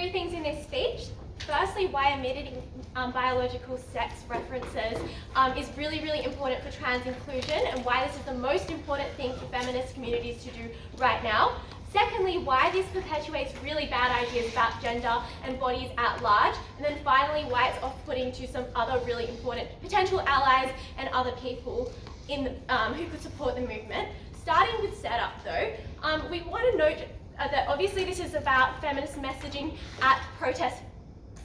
two things in this speech. Firstly, why omitting biological sex references is really, really important for trans inclusion, and why this is the most important thing for feminist communities to do right now. Secondly, why this perpetuates really bad ideas about gender and bodies at large. And then finally, why it's off-putting to some other really important potential allies and other people who could support the movement. Starting with setup though, we want to note that obviously this is about feminist messaging at protests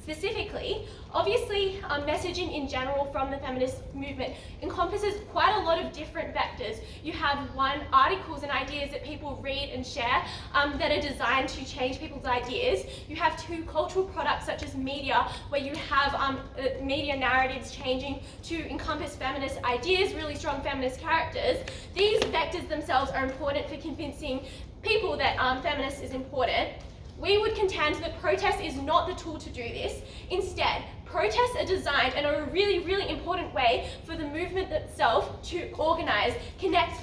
specifically. Obviously, messaging in general from the feminist movement encompasses quite a lot of different vectors. You have articles and ideas that people read and share that are designed to change people's ideas. You have two, cultural products such as media, where you have media narratives changing to encompass feminist ideas, really strong feminist characters. These vectors themselves are important for convincing people that feminist is important. We would contend that protest is not the tool to do this. Instead, protests are designed and are a really, really important way for the movement itself to organize, connect,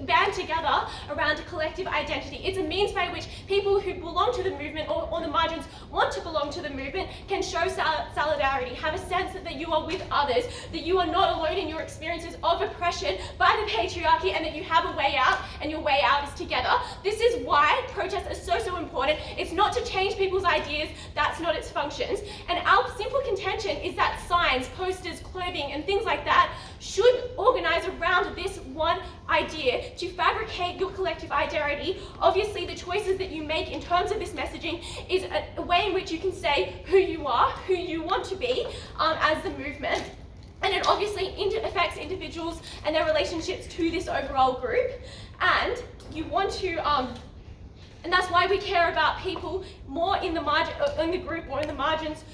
band together around a collective identity. It's a means by which people who belong to the movement or on the margins want to belong to the movement can show solidarity, have a sense that you are with others, that you are not alone in your experiences of oppression by the patriarchy, and that you have a way out, and your way out is together. This is why protests are so important. It's not to change people's ideas, that's not its functions. And our simple contention is that signs, posters, clothing, and things like that should organize around this one idea to fabricate your collective identity. Obviously, the choices that you make in terms of this messaging is a way in which you can say who you are, who you want to be as the movement. And it obviously affects individuals and their relationships to this overall group. And you want to, and that's why we care about people more in the group or in the margins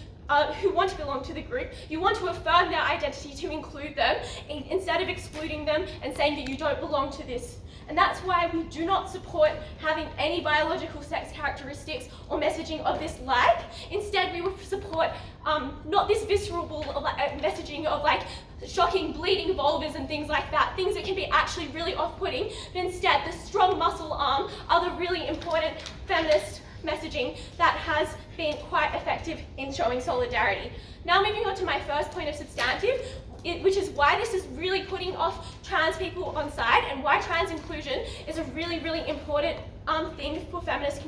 who want to belong to the group. You want to affirm their identity to include them instead of excluding them and saying that you don't belong to this. And that's why we do not support having any biological sex characteristics or messaging of this like. Instead, we would support not this visceral messaging of like shocking bleeding vulvas and things like that, things that can be actually really off-putting, but instead the strong muscle arm are the really important feminist messaging that has been quite effective in showing solidarity. Now moving on to my first point of substantive, which is why this is really putting off trans people on side, and why trans inclusion is a really, really important thing for feminist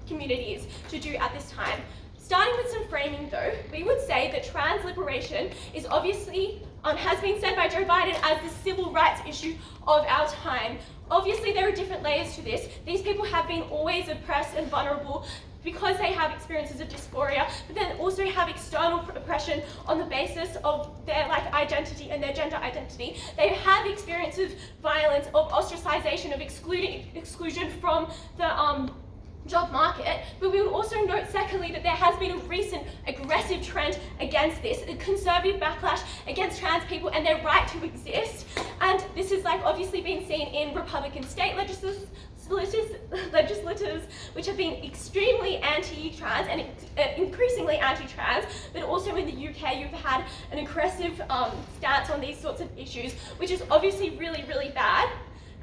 communities to do at this time. Starting with some framing though, we would say that trans liberation is obviously, has been said by Joe Biden as the civil rights issue of our time. Obviously there are different layers to this. These people have been always oppressed and vulnerable because they have experiences of dysphoria, but then also have external oppression on the basis of their identity and their gender identity. They have experience of violence, of ostracization, of exclusion from the job market, but we would also note secondly that there has been a recent aggressive trend against this, a conservative backlash against trans people and their right to exist. And this is obviously been seen in Republican state legislatures, which have been extremely anti-trans and increasingly anti-trans, but also in the UK you've had an aggressive stance on these sorts of issues, which is obviously really, really bad.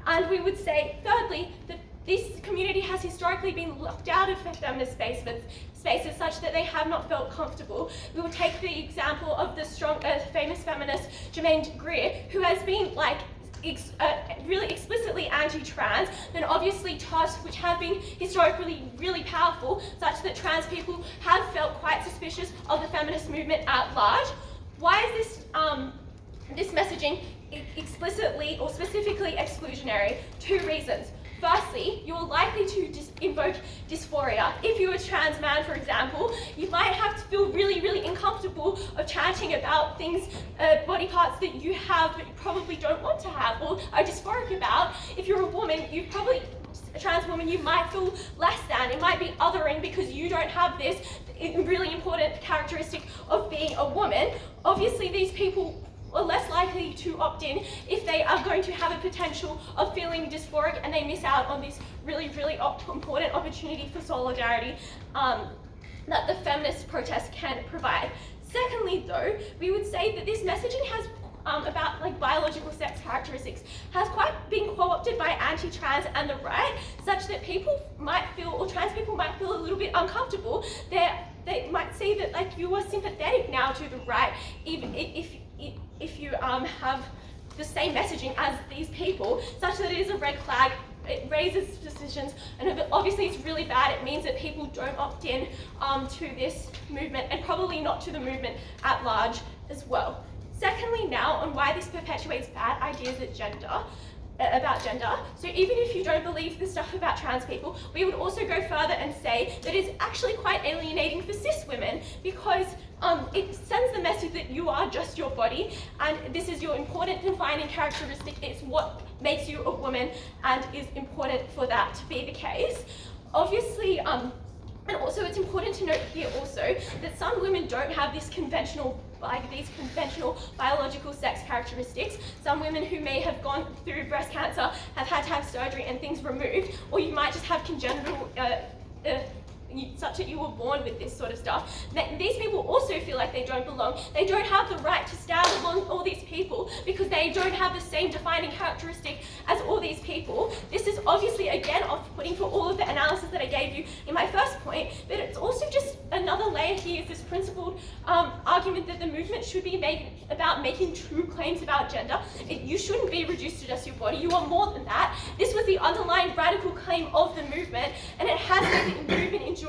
And we would say thirdly that this community has historically been locked out of feminist spaces such that they have not felt comfortable. We will take the example of the strong, famous feminist Zhang, who has been really explicitly anti-trans, then obviously TOS, which have been historically really powerful, such that trans people have felt quite suspicious of the feminist movement at large. Why is this messaging explicitly or specifically exclusionary? Two reasons. Firstly, you're likely to invoke dysphoria. If you're a trans man, for example, you might have to feel really, really uncomfortable of chanting about things, body parts that you have but you probably don't want to have or are dysphoric about. If you're a woman, a trans woman, you might feel less than. It might be othering because you don't have this really important characteristic of being a woman. Obviously, these people are less likely to opt in if they are going to have a potential of feeling dysphoric and they miss out on this really, really important opportunity for solidarity that the feminist protest can provide. Secondly though, we would say that this messaging has about like biological sex characteristics has quite been co-opted by anti-trans and the right, such that people might feel, or trans people might feel a little bit uncomfortable. They might see that like you are sympathetic now to the right, even if you have the same messaging as these people, such that it is a red flag. It raises suspicions, and obviously it's really bad. It means that people don't opt in to this movement, and probably not to the movement at large as well. Secondly, now on why this perpetuates bad ideas about gender. So even if you don't believe the stuff about trans people, we would also go further and say that it's actually quite alienating for cis women, because it sends the message that you are just your body, and this is your important defining characteristic. It's what makes you a woman, and is important for that to be the case. Obviously, and also it's important to note here also that some women don't have these conventional biological sex characteristics. Some women who may have gone through breast cancer have had to have surgery and things removed, or you might just have congenital such that you were born with this sort of stuff. These people also feel like they don't belong. They don't have the right to stand among all these people because they don't have the same defining characteristic as all these people. This is obviously, again, off-putting for all of the analysis that I gave you in my first point, but it's also just another layer here is this principled argument that the movement should be made about making true claims about gender. You shouldn't be reduced to just your body. You are more than that. This was the underlying radical claim of the movement, and it has made the movement enduring,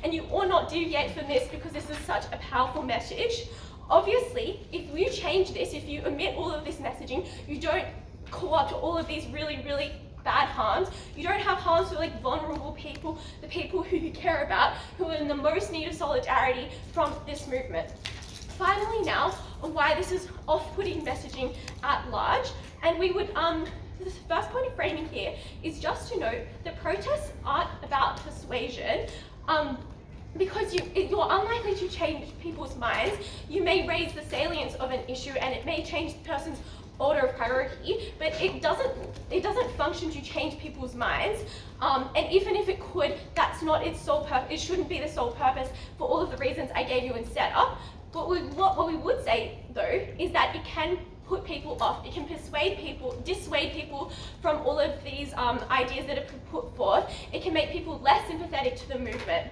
and you ought not deviate from this because this is such a powerful message. Obviously, if you change this, if you omit all of this messaging, you don't co-opt all of these really, really bad harms. You don't have harms for like vulnerable people, the people who you care about, who are in the most need of solidarity from this movement. Finally now, on why this is off-putting messaging at large, and we would, the first point of framing here is just to note that protests aren't about persuasion, because you're unlikely to change people's minds. You may raise the salience of an issue and it may change the person's order of priority, but it doesn't function to change people's minds. And even if it could, that's not its sole purpose. It shouldn't be the sole purpose for all of the reasons I gave you in setup. What we would say though is that it can put people off. It can dissuade people from all of these ideas that are put forth. It can make people less sympathetic to the movement.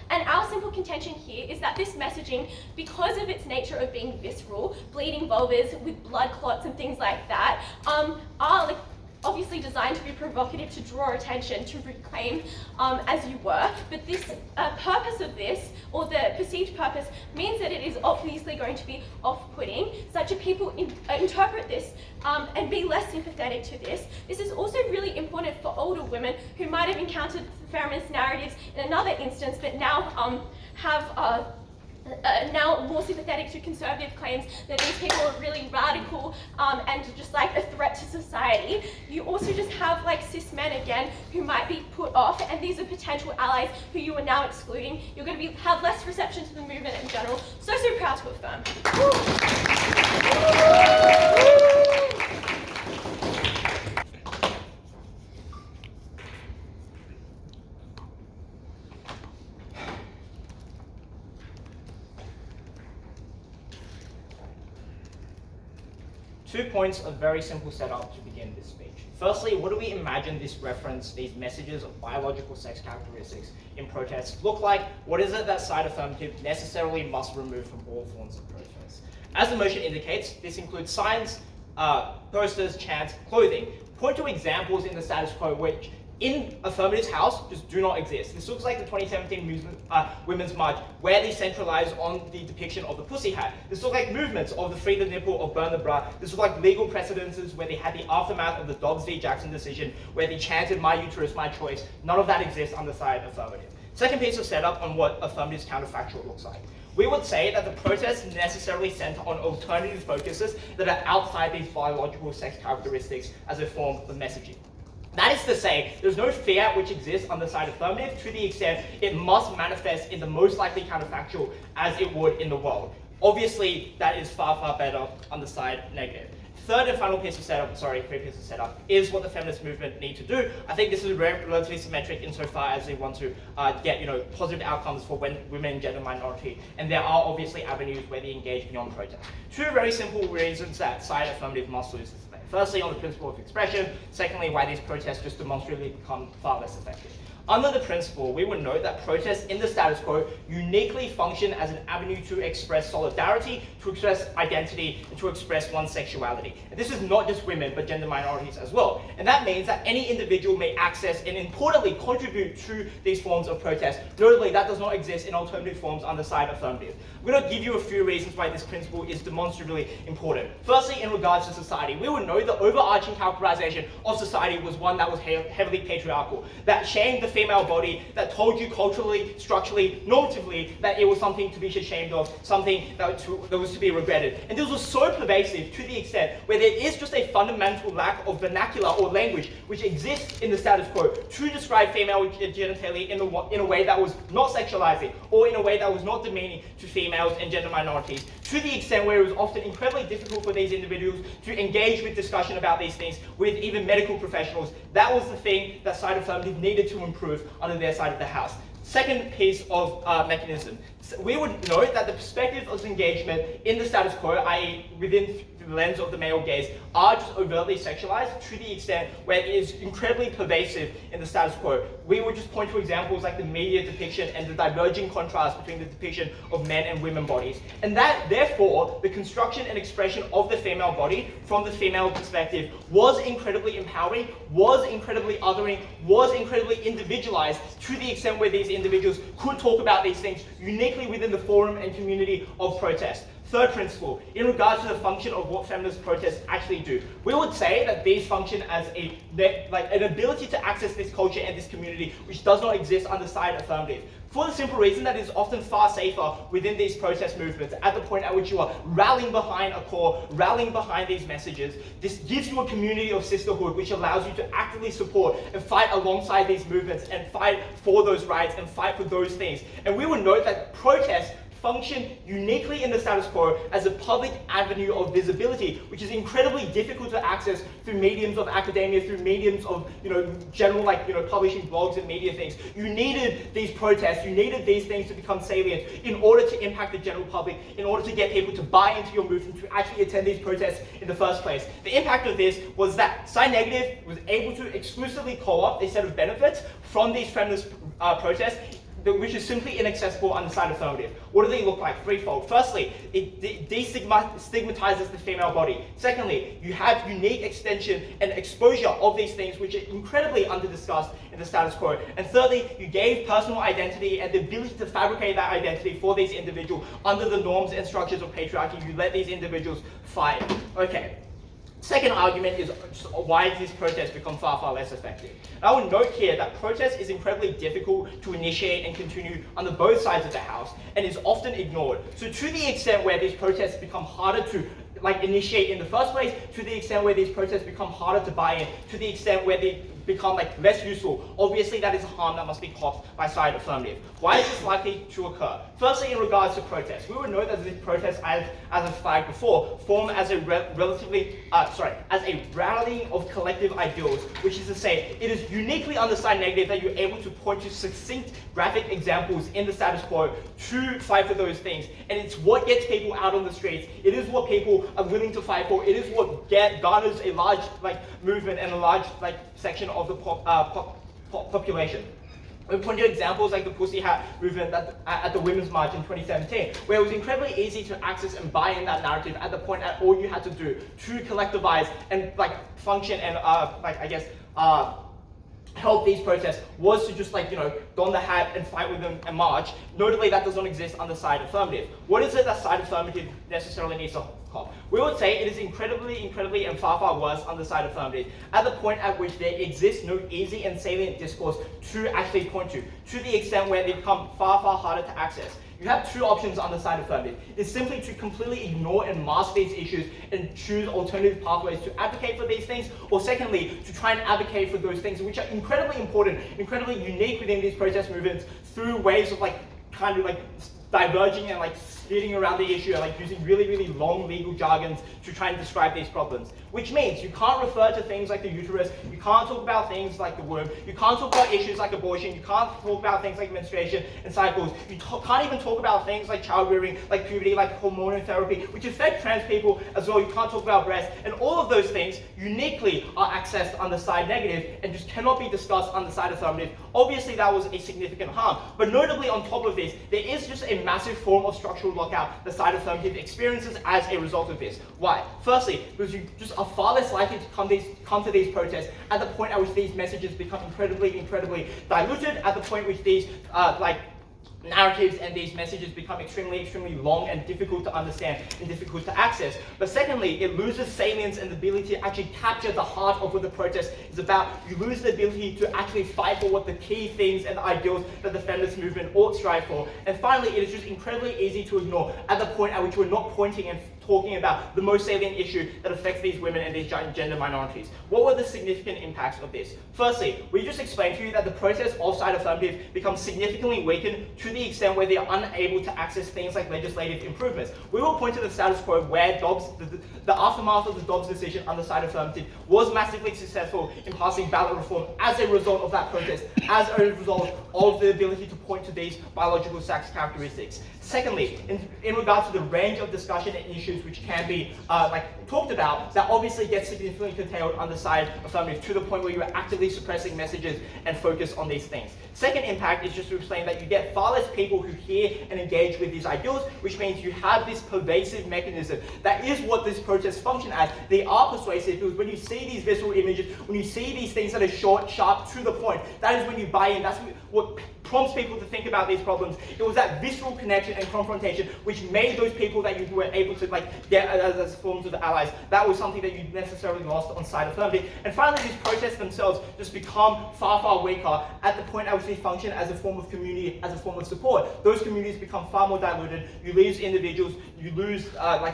And our simple contention here is that this messaging, because of its nature of being visceral, bleeding vulvas with blood clots and things like that, are like obviously designed to be provocative, to draw attention, to reclaim as you were. But this purpose of this, or the perceived purpose, means that it is obviously going to be off-putting, such that people interpret this and be less sympathetic to this. This is also really important for older women who might have encountered feminist narratives in another instance, but now have now more sympathetic to conservative claims that these people are really radical and just like a threat to society. You also just have like cis men again who might be put off, and these are potential allies who you are now excluding. You're going to have less reception to the movement in general. So proud to affirm. 2 points of very simple setup to begin this speech. Firstly, what do we imagine this reference, these messages of biological sex characteristics in protests look like? What is it that side affirmative necessarily must remove from all forms of protest? As the motion indicates, this includes signs, posters, chants, clothing. Point to examples in the status quo which in affirmative's house just do not exist. This looks like the 2017 Women's March, where they centralize on the depiction of the pussy hat. This looks like movements of the free the nipple or burn the bra. This looks like legal precedences where they had the aftermath of the Dobbs v. Jackson decision, where they chanted my uterus, my choice. None of that exists on the side affirmative. Second piece of setup on what affirmative's counterfactual looks like. We would say that the protests necessarily center on alternative focuses that are outside these biological sex characteristics as a form of messaging. That is to say, there's no fiat which exists on the side affirmative to the extent it must manifest in the most likely counterfactual as it would in the world. Obviously, that is far, far better on the side negative. Third and final piece of setup, sorry, third piece of setup, is what the feminist movement need to do. I think this is relatively symmetric insofar as they want to get, positive outcomes for women and gender minority, and there are obviously avenues where they engage beyond protest. Two very simple reasons that side affirmative must lose this debate. Firstly, on the principle of expression. Secondly, why these protests just demonstrably become far less effective. Under the principle, we would note that protests in the status quo uniquely function as an avenue to express solidarity, to express identity, and to express one's sexuality. And this is not just women, but gender minorities as well. And that means that any individual may access and importantly contribute to these forms of protest. Notably, that does not exist in alternative forms under side affirmative. I'm going to give you a few reasons why this principle is demonstrably important. Firstly, in regards to society, we would know the overarching characterization of society was one that was heavily patriarchal, that shamed the female body, that told you culturally, structurally, normatively that it was something to be ashamed of, something that was to be regretted. And this was so pervasive to the extent where there is just a fundamental lack of vernacular or language which exists in the status quo to describe female genitalia in a way that was not sexualizing or in a way that was not demeaning to females and gender minorities, to the extent where it was often incredibly difficult for these individuals to engage with discussion about these things with even medical professionals. That was the thing that side affirmative needed to improve under their side of the house. Second piece of mechanism. We would note that the perspective of engagement in the status quo, i.e. within the lens of the male gaze, are just overtly sexualized to the extent where it is incredibly pervasive in the status quo. We would just point to examples like the media depiction and the diverging contrast between the depiction of men and women bodies. And that, therefore, the construction and expression of the female body from the female perspective was incredibly empowering, was incredibly othering, was incredibly individualized to the extent where these individuals could talk about these things uniquely within the forum and community of protest. Third principle, in regards to the function of what feminist protests actually do, we would say that these function as an ability to access this culture and this community which does not exist under side affirmative. For the simple reason that it is often far safer within these protest movements at the point at which you are rallying behind a core, rallying behind these messages. This gives you a community of sisterhood which allows you to actively support and fight alongside these movements and fight for those rights and fight for those things. And we would note that protests function uniquely in the status quo as a public avenue of visibility, which is incredibly difficult to access through mediums of academia, through mediums of general publishing blogs and media things. You needed these protests, you needed these things to become salient in order to impact the general public, in order to get people to buy into your movement, to actually attend these protests in the first place. The impact of this was that Side Negative was able to exclusively co-opt a set of benefits from these feminist protests, which is simply inaccessible under side affirmative. What do they look like? Threefold. Firstly, it destigmatizes the female body. Secondly, you have unique extension and exposure of these things which are incredibly under-discussed in the status quo. And thirdly, you gave personal identity and the ability to fabricate that identity for these individuals under the norms and structures of patriarchy. You let these individuals fight. Okay. Second argument is why these protests become far, far less effective. And I would note here that protest is incredibly difficult to initiate and continue under both sides of the house and is often ignored. So to the extent where these protests become harder to initiate in the first place, to the extent where these protests become harder to buy in, to the extent where they become less useful, obviously that is a harm that must be copped by side affirmative. Why is this likely to occur? Firstly, in regards to protests, we would know that these protests, as I flagged before, form as a rallying of collective ideals, which is to say, it is uniquely under Side Negative that you're able to point to succinct graphic examples in the status quo to fight for those things. And it's what gets people out on the streets. It is what people are willing to fight for. It is what garners a large movement and a large section of the population. We point to examples like the Pussy Hat movement at the Women's March in 2017, where it was incredibly easy to access and buy in that narrative at the point at all you had to do to collectivize and function and help these protests was to just don the hat and fight with them and march. Notably, that does not exist under side affirmative. What is it that side affirmative necessarily needs to cop? We would say it is incredibly and far, far worse under side affirmative at the point at which there exists no easy and salient discourse to actually point to the extent where they become far, far harder to access. You have two options on the side affirmative. It's simply to completely ignore and mask these issues and choose alternative pathways to advocate for these things, or secondly, to try and advocate for those things which are incredibly important, incredibly unique within these protest movements through ways of diverging and like skating around the issue and like using really, really long legal jargons to try and describe these problems. Which means you can't refer to things like the uterus, you can't talk about things like the womb, you can't talk about issues like abortion, you can't talk about things like menstruation and cycles, you can't even talk about things like child rearing, like puberty, like hormonal therapy, which affect trans people as well. You can't talk about breast, and all of those things uniquely are accessed under side negative and just cannot be discussed under side affirmative. Obviously that was a significant harm, but notably on top of this, there is just a massive form of structural lockout the side affirmative experiences as a result of this. Why? Firstly, because you just are far less likely to come to these protests at the point at which these messages become incredibly diluted, at the point which these narratives and these messages become extremely long and difficult to understand and difficult to access. But secondly, it loses salience and the ability to actually capture the heart of what the protest is about. You lose the ability to actually fight for what the key things and ideals that the feminist movement ought strive for. And finally, it is just incredibly easy to ignore at the point at which we're not pointing and talking about the most salient issue that affects these women and these gender minorities. What were the significant impacts of this? Firstly, we just explained to you that the protest of side affirmative becomes significantly weakened to the extent where they are unable to access things like legislative improvements. We will point to the status quo where the aftermath of the Dobbs decision under side affirmative was massively successful in passing ballot reform as a result of that protest, as a result of the ability to point to these biological sex characteristics. Secondly, in regards to the range of discussion and issues which can be talked about, that obviously gets significantly curtailed under side affirmative to the point where you are actively suppressing messages and focus on these things. Second impact is just to explain that you get far less people who hear and engage with these ideals, which means you have this pervasive mechanism. That is what this protests function as. They are persuasive because when you see these visceral images, when you see these things that are short, sharp, to the point, that is when you buy in. That's what prompts people to think about these problems. It was that visceral connection and confrontation which made those people that you were able to get as forms of allies. That was something that you necessarily lost on side affirmative. And finally, these protests themselves just become far weaker at the point at which they function as a form of community, as a form of support. Those communities become far more diluted. You lose individuals, you lose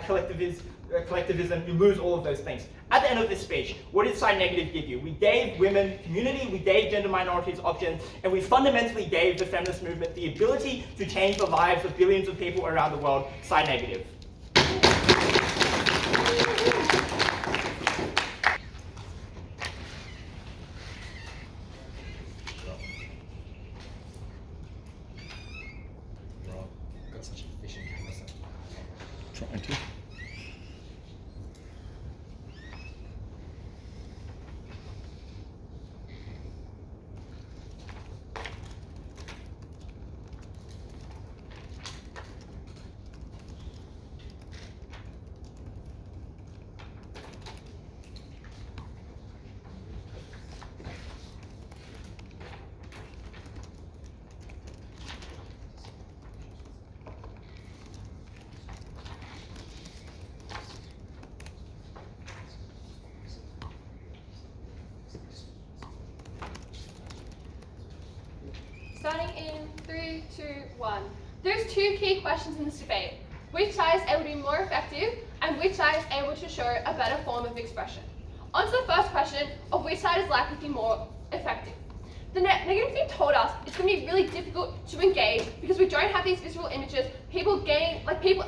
collectivism, you lose all of those things. At the end of this speech, what did side negative give you? We gave women community, we gave gender minorities options, and we fundamentally gave the feminist movement the ability to change the lives of billions of people around the world. Side negative. Got such an efficient camera set. Trying to. Starting in 3, 2, 1. There's two key questions in this debate. Which side is able to be more effective and which side is able to show a better form of expression? On to the first question of which side is likely to be more effective. The negative team told us it's going to be really difficult to engage because we don't have these visceral images. People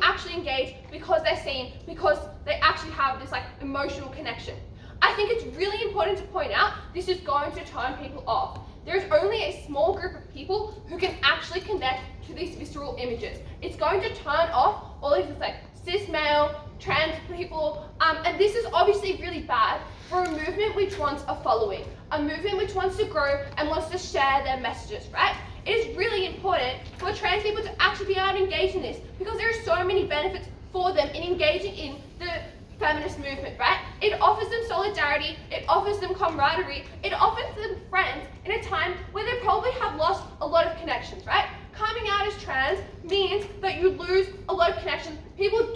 actually engage because they're seen, because they actually have this emotional connection. I think it's really important to point out this is going to turn people off. There's only a small group of people who can actually connect to these visceral images. It's going to turn off all of this cis male, trans people, and this is obviously really bad for a movement which wants a following, a movement which wants to grow and wants to share their messages, right? It is really important for trans people to actually be able to engage in this because there are so many benefits for them in engaging in the feminist movement, right? It offers them solidarity, it offers them camaraderie, it offers them friends in a time where they probably have lost a lot of connections, right? Coming out as trans means that you lose a lot of connections. People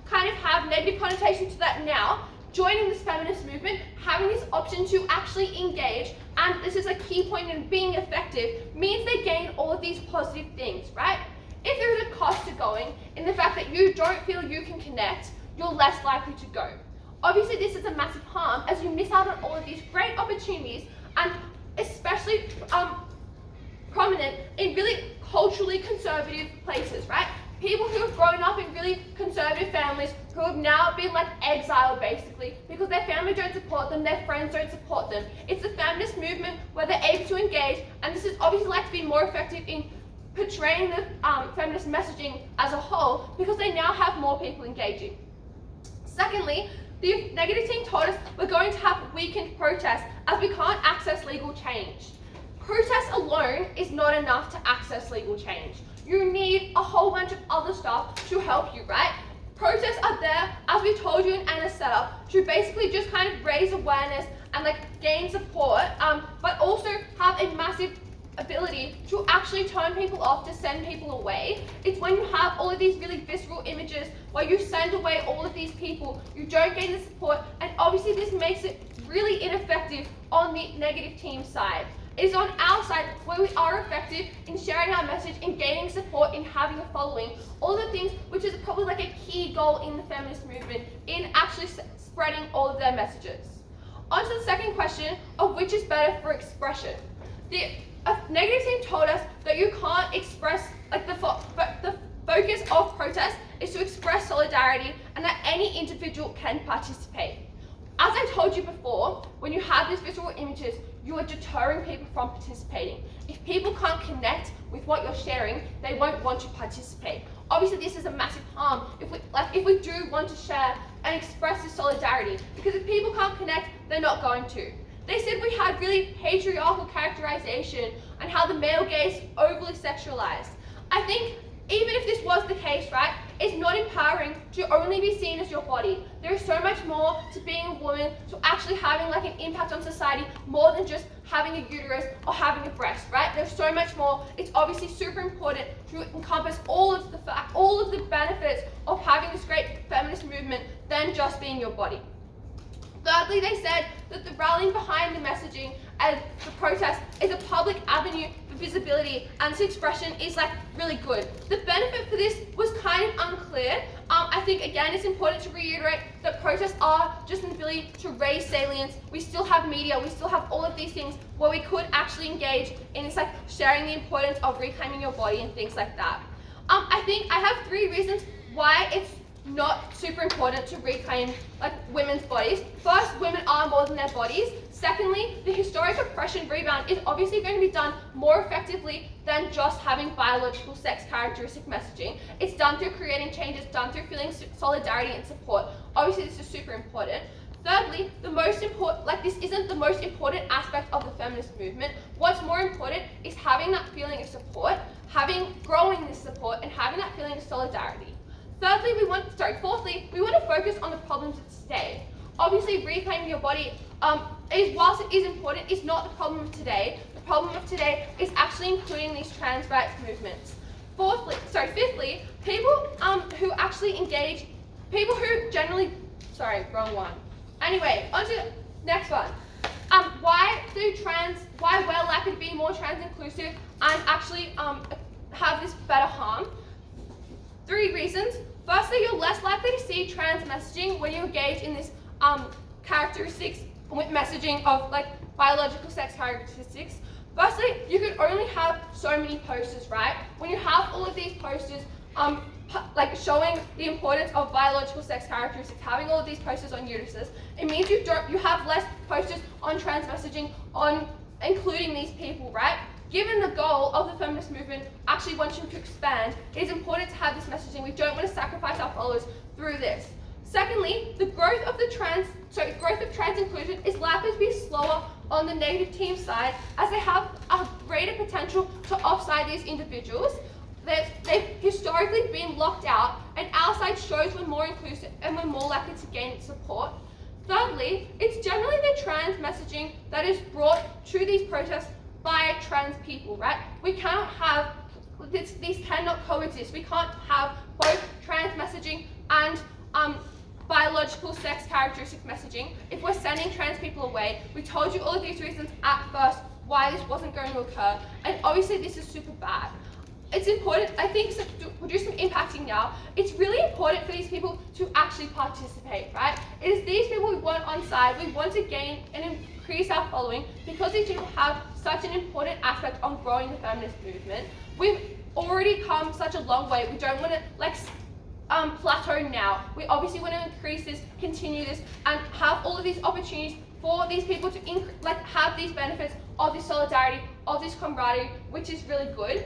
kind of have negative connotations to that now. Joining this feminist movement, having this option to actually engage, and this is a key point in being effective, means they gain all of these positive things, right? If there is a cost to going in the fact that you don't feel you can connect, you're less likely to go. Obviously, this is a massive harm as you miss out on all of these great opportunities, and especially prominent in really culturally conservative places, right? people who have grown up in really conservative families who have now been like exiled basically because their family don't support them, their friends don't support them. It's the feminist movement where they're able to engage, and this is obviously like to be more effective in portraying the feminist messaging as a whole because they now have more people engaging. Secondly, the negative team told us we're going to have weakened protests as we can't access legal change. Protest alone is not enough to access legal change. You need a whole bunch of other stuff to help you, right? Protests are there, as we told you in Anna's setup, to basically just kind of raise awareness and like gain support, but also have a massive ability to actually turn people off, to send people away. It's when you have all of these really visceral images where you send away all of these people, you don't gain the support, and obviously this makes it really ineffective on the negative team side. It is on our side where we are effective in sharing our message, in gaining support, in having a following, all the things which is probably like a key goal in the feminist movement, in actually spreading all of their messages. On to the second question of which is better for expression. The negative team told us that you can't express, like the focus of protest is to express solidarity and that any individual can participate. As I told you before, when you have these visual images, you are deterring people from participating. If people can't connect with what you're sharing, they won't want to participate. Obviously, this is a massive harm if we do want to share and express this solidarity, because if people can't connect, they're not going to. They said we had really patriarchal characterization and how the male gaze is overly sexualized. I think even if this was the case, right, it's not empowering to only be seen as your body. There is so much more to being a woman, to actually having like an impact on society, more than just having a uterus or having a breast, right? There's so much more. It's obviously super important to encompass all of the benefits of having this great feminist movement than just being your body. Thirdly, they said that the rallying behind the messaging and the protest is a public avenue for visibility, and this expression is like really good. The benefit for this was kind of unclear. I think again it's important to reiterate that protests are just an ability to raise salience. We still have media, we still have all of these things where we could actually engage in this like sharing the importance of reclaiming your body and things like that. I think I have 3 reasons why it's not super important to reclaim like women's bodies. First, women are more than their bodies. Secondly, the historic oppression rebound is obviously going to be done more effectively than just having biological sex characteristic messaging. It's done through creating change, it's done through feeling solidarity and support. Obviously, this is super important. Thirdly, this isn't the most important aspect of the feminist movement. What's more important is having that feeling of support, growing this support, and having that feeling of solidarity. Fourthly, we want to focus on the problems of today. Obviously, reclaiming your body, whilst it is important, is not the problem of today. The problem of today is actually including these trans rights movements. Fifthly, people who actually engage, people who generally, wrong one. Anyway, on to the next one. Why we're likely to be more trans inclusive and actually have this better harm? 3 reasons. Firstly, you're less likely to see trans messaging when you engage in this characteristics with messaging of like biological sex characteristics. Firstly, you can only have so many posters, right? When you have all of these posters like showing the importance of biological sex characteristics, having all of these posters on uteruses, it means you have less posters on trans messaging, on including these people, right? Given the goal of the feminist movement actually wanting to expand, it is important to have this messaging. We don't want to sacrifice our followers through this. Secondly, the growth of trans inclusion is likely to be slower on the negative team side, as they have a greater potential to offside these individuals. They've historically been locked out, and our side shows we're more inclusive and we're more likely to gain support. Thirdly, it's generally the trans messaging that is brought to these protests by trans people, right? We cannot have, these cannot coexist. We can't have both trans messaging and biological sex characteristic messaging if we're sending trans people away. We told you all of these reasons at first why this wasn't going to occur, and obviously this is super bad. it's important, I think, so we'll do some impacting now. It's really important for these people to actually participate, right? It is these people we want on side. We want to gain and increase our following because they do have such an important aspect on growing the feminist movement. We've already come such a long way. We don't want to plateau now. We obviously want to increase this, continue this, and have all of these opportunities for these people to have these benefits of this solidarity, of this camaraderie, which is really good.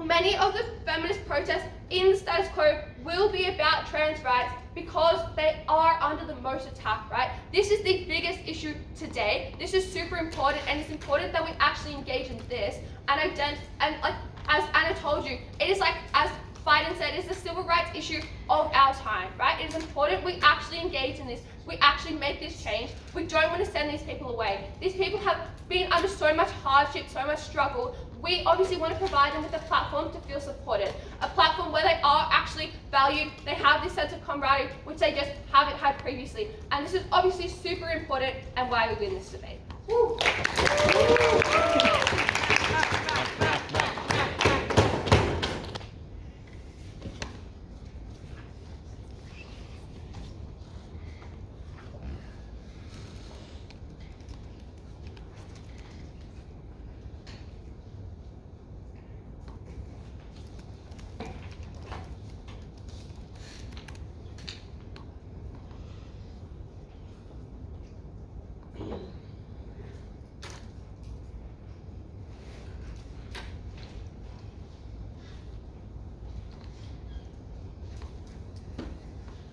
Many of the feminist protests in the status quo will be about trans rights because they are under the most attack, right? This is the biggest issue today. This is super important, and it's important that we actually engage in this and as Anna told you, it is as Biden said, it's the civil rights issue of our time, right? It is important we actually engage in this. We actually make this change. We don't want to send these people away. These people have been under so much hardship, so much struggle. We obviously want to provide them with a platform to feel supported, a platform where they are actually valued, they have this sense of camaraderie, which they just haven't had previously. And this is obviously super important and why we win this debate. Woo.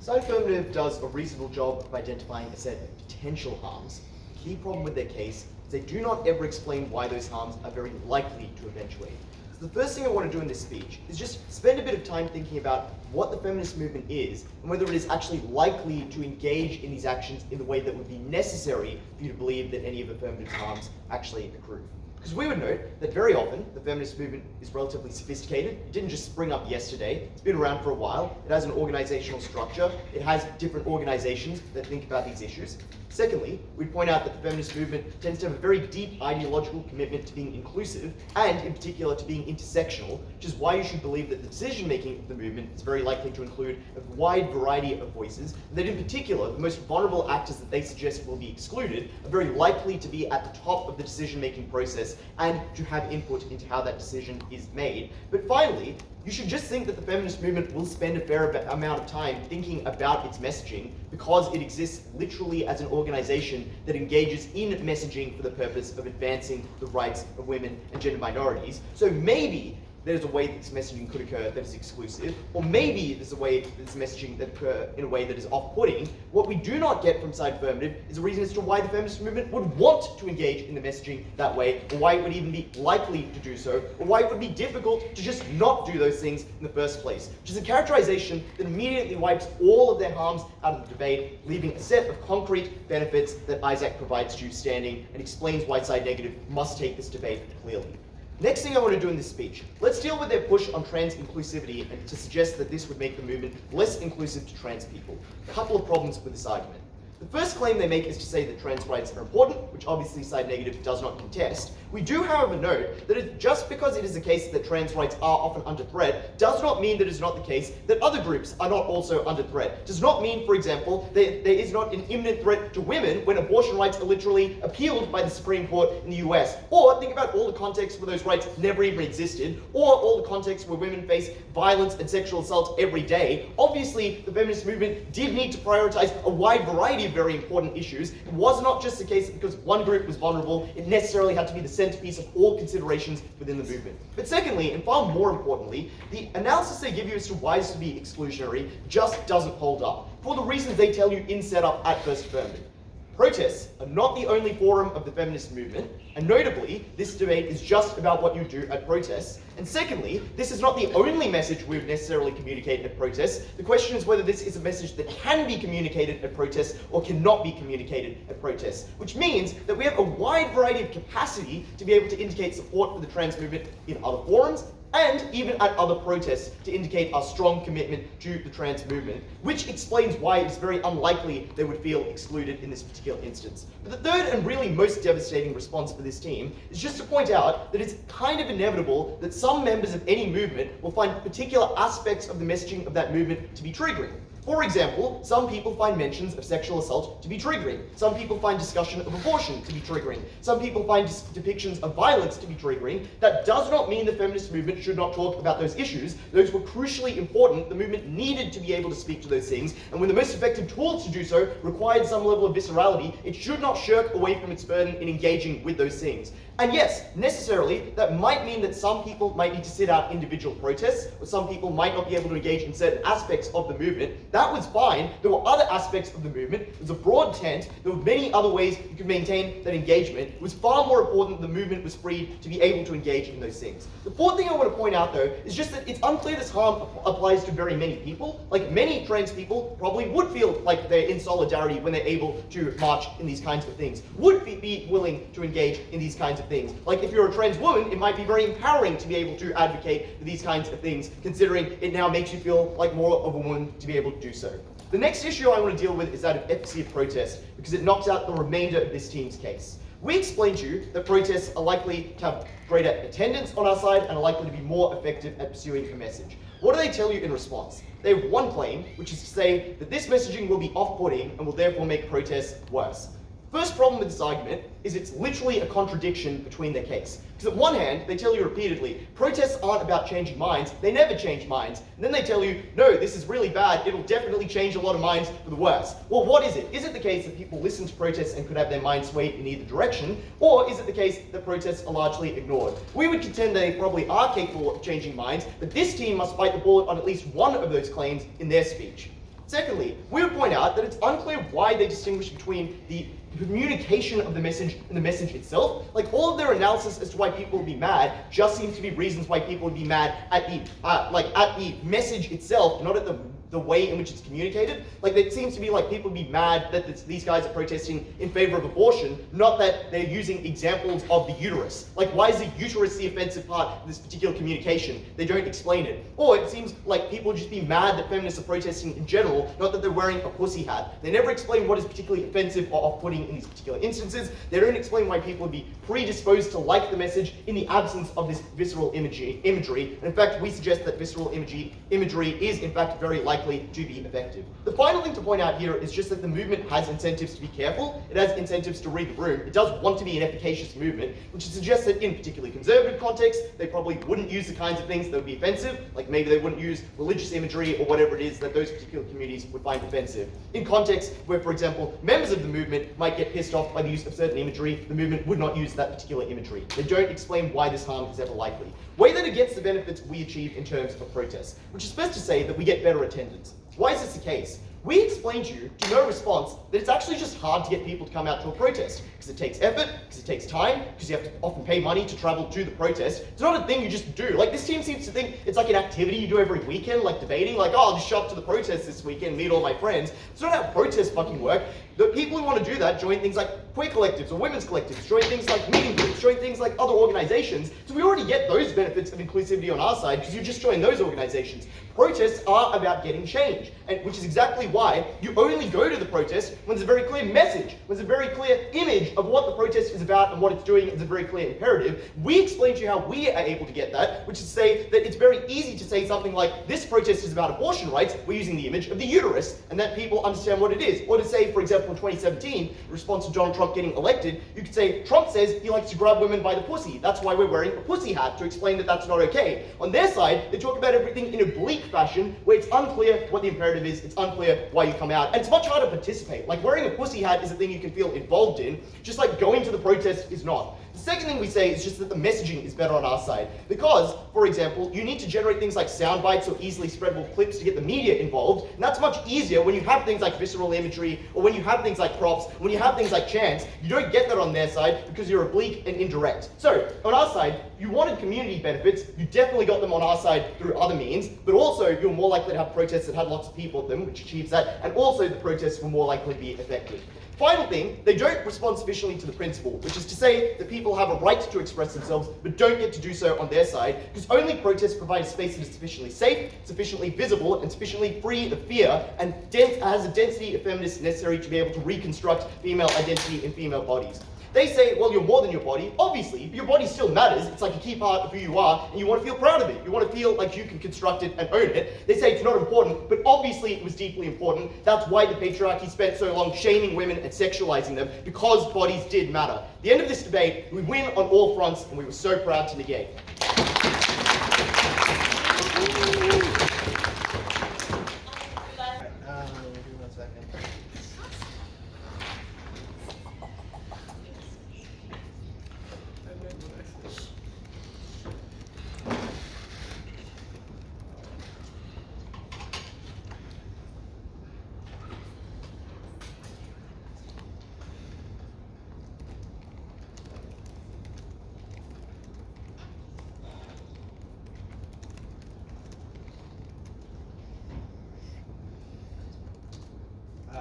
Side affirmative does a reasonable job of identifying a set of potential harms. The key problem with their case is they do not ever explain why those harms are very likely to eventuate. So the first thing I want to do in this speech is just spend a bit of time thinking about what the feminist movement is and whether it is actually likely to engage in these actions in the way that would be necessary for you to believe that any of affirmative's harms actually accrue. Because we would note that very often the feminist movement is relatively sophisticated. It didn't just spring up yesterday. It's been around for a while. It has an organizational structure. It has different organizations that think about these issues. Secondly, we'd point out that the feminist movement tends to have a very deep ideological commitment to being inclusive and in particular to being intersectional, which is why you should believe that the decision-making of the movement is very likely to include a wide variety of voices, and that in particular, the most vulnerable actors that they suggest will be excluded are very likely to be at the top of the decision-making process and to have input into how that decision is made. But finally, you should just think that the feminist movement will spend a fair amount of time thinking about its messaging because it exists literally as an organization that engages in messaging for the purpose of advancing the rights of women and gender minorities. So maybe there's a way that this messaging could occur that is exclusive, or maybe there's a way that this messaging that occur in a way that is off-putting. What we do not get from side affirmative is a reason as to why the feminist movement would want to engage in the messaging that way, or why it would even be likely to do so, or why it would be difficult to just not do those things in the first place, which is a characterization that immediately wipes all of their harms out of the debate, leaving a set of concrete benefits that Isaac provides to you standing and explains why side negative must take this debate clearly. Next thing I want to do in this speech, let's deal with their push on trans inclusivity and to suggest that this would make the movement less inclusive to trans people. A couple of problems with this argument. The first claim they make is to say that trans rights are important, which obviously side negative does not contest. We do, however, note that just because it is the case that trans rights are often under threat does not mean that it is not the case that other groups are not also under threat. Does not mean, for example, that there is not an imminent threat to women when abortion rights are literally appealed by the Supreme Court in the US. Or think about all the contexts where those rights never even existed, or all the contexts where women face violence and sexual assault every day. Obviously, the feminist movement did need to prioritize a wide variety of very important issues. It was not just the case that because one group was vulnerable, it necessarily had to be the centerpiece of all considerations within the movement. But secondly, and far more importantly, the analysis they give you as to why this would be exclusionary just doesn't hold up, for the reasons they tell you in setup at first affirmative. Protests are not the only forum of the feminist movement, and notably, this debate is just about what you do at protests. And secondly, this is not the only message we would necessarily communicate at protests. The question is whether this is a message that can be communicated at protests or cannot be communicated at protests, which means that we have a wide variety of capacity to be able to indicate support for the trans movement in other forums and even at other protests to indicate our strong commitment to the trans movement, which explains why it's very unlikely they would feel excluded in this particular instance. But the third and really most devastating response for this team is just to point out that it's kind of inevitable that some members of any movement will find particular aspects of the messaging of that movement to be triggering. For example, some people find mentions of sexual assault to be triggering. Some people find discussion of abortion to be triggering. Some people find depictions of violence to be triggering. That does not mean the feminist movement should not talk about those issues. Those were crucially important. The movement needed to be able to speak to those things. And when the most effective tools to do so required some level of viscerality, it should not shirk away from its burden in engaging with those things. And yes, necessarily, that might mean that some people might need to sit out individual protests, or some people might not be able to engage in certain aspects of the movement. That was fine. There were other aspects of the movement. It was a broad tent. There were many other ways you could maintain that engagement. It was far more important that the movement was free to be able to engage in those things. The fourth thing I want to point out, though, is just that it's unclear this harm applies to very many people. Like, many trans people probably would feel like they're in solidarity when they're able to march in these kinds of things, would be willing to engage in these kinds of things. Like, if you're a trans woman, it might be very empowering to be able to advocate for these kinds of things, considering it now makes you feel like more of a woman to be able to do so. The next issue I want to deal with is that of efficacy of protest, because it knocks out the remainder of this team's case. We explained to you that protests are likely to have greater attendance on our side and are likely to be more effective at pursuing a message. What do they tell you in response? They have one claim, which is to say that this messaging will be off-putting and will therefore make protests worse. First problem with this argument is it's literally a contradiction between their case. Because on one hand, they tell you repeatedly, protests aren't about changing minds, they never change minds. And then they tell you, no, this is really bad, it'll definitely change a lot of minds for the worse. Well, what is it? Is it the case that people listen to protests and could have their minds swayed in either direction? Or is it the case that protests are largely ignored? We would contend they probably are capable of changing minds, but this team must bite the bullet on at least one of those claims in their speech. Secondly, we would point out that it's unclear why they distinguish between the communication of the message and the message itself. Like, all of their analysis as to why people would be mad just seems to be reasons why people would be mad at the message itself, not at the way in which it's communicated. Like, it seems to be like people would be mad that these guys are protesting in favor of abortion, not that they're using examples of the uterus. Like, why is the uterus the offensive part of this particular communication? They don't explain it. Or it seems like people would just be mad that feminists are protesting in general, not that they're wearing a pussy hat. They never explain what is particularly offensive or off-putting in these particular instances. They don't explain why people would be predisposed to like the message in the absence of this visceral imagery. And in fact, we suggest that visceral imagery is in fact very likely to be effective. The final thing to point out here is just that the movement has incentives to be careful. It has incentives to read the room. It does want to be an efficacious movement, which suggests that in particularly conservative contexts, they probably wouldn't use the kinds of things that would be offensive, like maybe they wouldn't use religious imagery or whatever it is that those particular communities would find offensive. In contexts where, for example, members of the movement might get pissed off by the use of certain imagery, the movement would not use that particular imagery. They don't explain why this harm is ever likely. Weigh that against the benefits we achieve in terms of protests, which is best to say that we get better attendance. Why is this the case? We explained to you, to no response, that it's actually just hard to get people to come out to a protest. Because it takes effort, because it takes time, because you have to often pay money to travel to the protest. It's not a thing you just do. Like, this team seems to think it's like an activity you do every weekend, like debating, like, oh, I'll just show up to the protest this weekend, meet all my friends. It's not how protests fucking work. The people who want to do that join things like queer collectives or women's collectives, join things like meeting groups, join things like other organizations. So we already get those benefits of inclusivity on our side because you just join those organizations. Protests are about getting change, and which is exactly why you only go to the protest when there's a very clear message, when there's a very clear image of what the protest is about and what it's doing is a very clear imperative. We explain to you how we are able to get that, which is to say that it's very easy to say something like, this protest is about abortion rights, we're using the image of the uterus, and that people understand what it is. Or to say, for example, in 2017, in response to Donald Trump getting elected, you could say, Trump says he likes to grab women by the pussy. That's why we're wearing a pussy hat, to explain that that's not okay. On their side, they talk about everything in a bleak fashion, where it's unclear what the imperative is, it's unclear why you come out, and it's much harder to participate. Like, wearing a pussy hat is a thing you can feel involved in, just like going to the protest is not. The second thing we say is just that the messaging is better on our side. Because, for example, you need to generate things like sound bites or easily spreadable clips to get the media involved, and that's much easier when you have things like visceral imagery, or when you have things like props, when you have things like chants. You don't get that on their side because you're oblique and indirect. So, on our side, you wanted community benefits, you definitely got them on our side through other means, but also you're more likely to have protests that had lots of people at them, which achieves that, and also the protests were more likely to be effective. Final thing, they don't respond sufficiently to the principle, which is to say that people have a right to express themselves, but don't get to do so on their side, because only protests provide a space that is sufficiently safe, sufficiently visible, and sufficiently free of fear, and has a density of feminists necessary to be able to reconstruct female identity in female bodies. They say, well, you're more than your body, obviously, but your body still matters. It's like a key part of who you are, and you want to feel proud of it. You want to feel like you can construct it and own it. They say it's not important, but obviously it was deeply important. That's why the patriarchy spent so long shaming women and sexualizing them, because bodies did matter. At the end of this debate, we win on all fronts, and we were so proud to negate. Give me 1 second.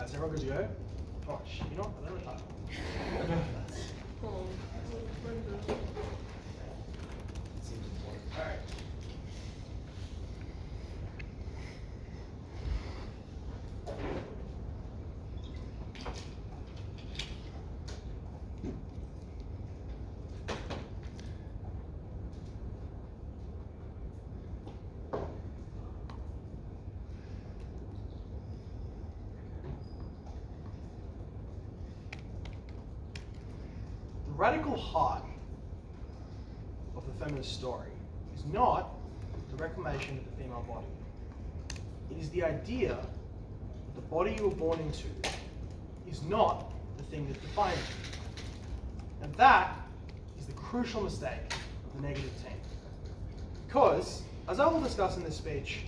Is everyone good to go? Gosh, you know what? I don't know. Seems important. Alright. The radical heart of the feminist story is not the reclamation of the female body. It is the idea that the body you were born into is not the thing that defines you. And that is the crucial mistake of the negative team. Because, as I will discuss in this speech,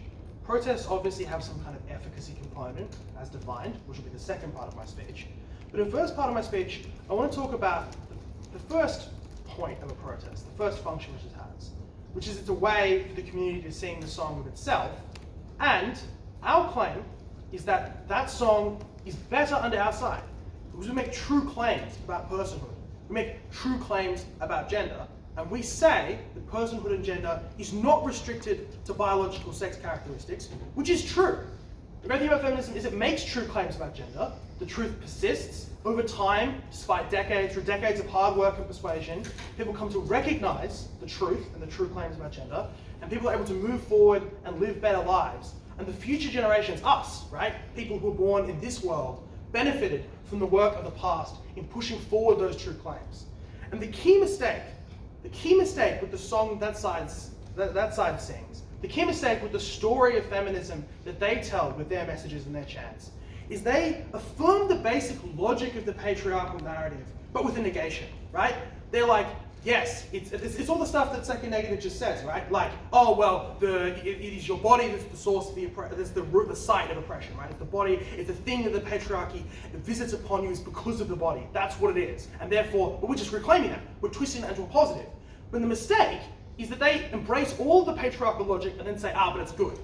protests obviously have some kind of efficacy component, as defined, which will be the second part of my speech. But in the first part of my speech, I want to talk about the first point of a protest, the first function which it has, which is it's a way for the community to sing the song with itself. And our claim is that that song is better under our side, because we make true claims about personhood. We make true claims about gender, and we say that personhood and gender is not restricted to biological sex characteristics, which is true. The great thing about feminism is it makes true claims about gender. The truth persists. Over time, despite through decades of hard work and persuasion, people come to recognize the truth and the true claims about gender, and people are able to move forward and live better lives. And the future generations, us, right, people who were born in this world, benefited from the work of the past in pushing forward those true claims. And the key mistake with the song that side sings, the key mistake with the story of feminism that they tell with their messages and their chants, is they affirm the basic logic of the patriarchal narrative, but with a negation, right? They're like, yes, it's all the stuff that second negative just says, right? Like, oh well, it is your body that's the source of that's the site of oppression, right? It's the body, it's the thing that the patriarchy visits upon you is because of the body. That's what it is, and therefore, but we're just reclaiming that. We're twisting that into a positive. But the mistake is that they embrace all the patriarchal logic and then say, but it's good.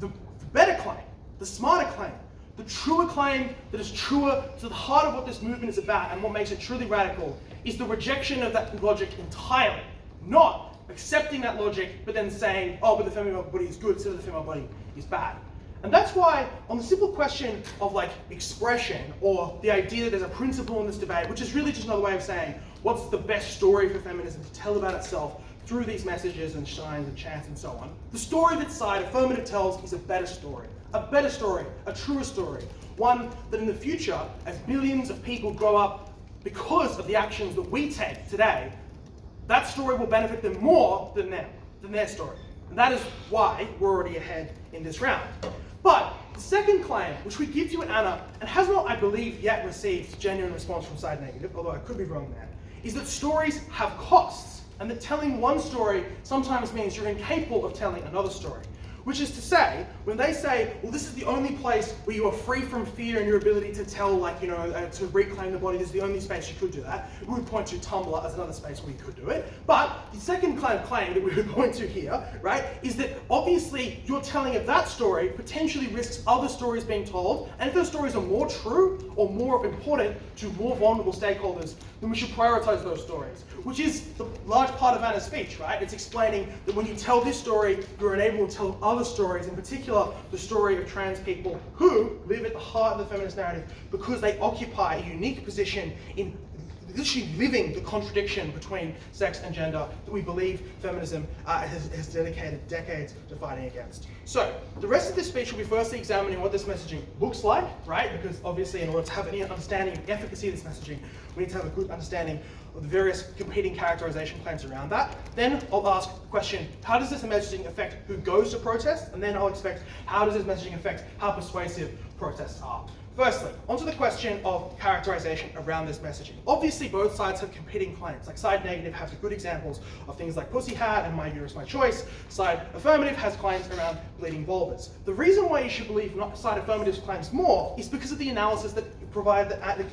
The better claim, the smarter claim, the truer claim that is truer to the heart of what this movement is about and what makes it truly radical is the rejection of that logic entirely. Not accepting that logic, but then saying, but the female body is good, so the female body is bad. And that's why, on the simple question of like expression, or the idea that there's a principle in this debate, which is really just another way of saying, what's the best story for feminism to tell about itself through these messages and shines and chants and so on. The story that side affirmative tells is a better story, a truer story, one that in the future, as billions of people grow up because of the actions that we take today, that story will benefit them more than their story. And that is why we're already ahead in this round. But the second claim, which we give to Anna, and has not, I believe, yet received genuine response from side negative, although I could be wrong there, is that stories have costs, and that telling one story sometimes means you're incapable of telling another story. Which is to say, when they say, well, this is the only place where you are free from fear and your ability to tell, to reclaim the body, this is the only space you could do that, we would point to Tumblr as another space where you could do it. But the second kind of claim that we would point to here, right, is that obviously your telling of that story potentially risks other stories being told, and if those stories are more true or more important to more vulnerable stakeholders, then we should prioritize those stories, which is the large part of Anna's speech, right? It's explaining that when you tell this story, you're unable to tell other stories, in particular the story of trans people who live at the heart of the feminist narrative because they occupy a unique position in literally living the contradiction between sex and gender that we believe feminism has dedicated decades to fighting against. So, the rest of this speech will be firstly examining what this messaging looks like, right? Because obviously in order to have any understanding of the efficacy of this messaging, we need to have a good understanding of the various competing characterization claims around that. Then I'll ask the question, how does this messaging affect who goes to protest? And then I'll expect, how does this messaging affect how persuasive protests are? Firstly, onto the question of characterization around this messaging. Obviously, both sides have competing claims. Like side negative has good examples of things like pussy hat and my uterus, my choice. Side affirmative has claims around bleeding vulvas. The reason why you should believe side affirmative's claims more is because of the analysis that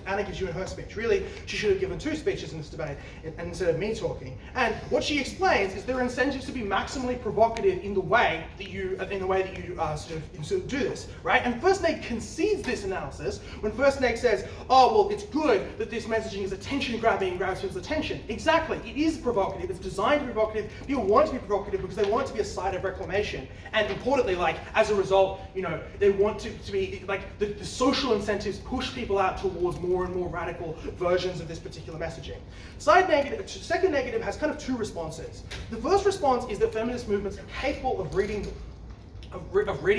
Anna gives you in her speech. Really, she should have given 2 speeches in this debate instead of me talking. And what she explains is there are incentives to be maximally provocative in the way that you sort of do this, right? And First Neg concedes this analysis when First Neg says, oh, well, it's good that this messaging is attention-grabbing and grabs people's attention. Exactly, it is provocative. It's designed to be provocative. People want it to be provocative because they want it to be a site of reclamation. And importantly, like, as a result, they want to be, like, the social incentives push people out towards more and more radical versions of this particular messaging. Second negative has kind of 2 responses. The first response is that feminist movements are capable of reading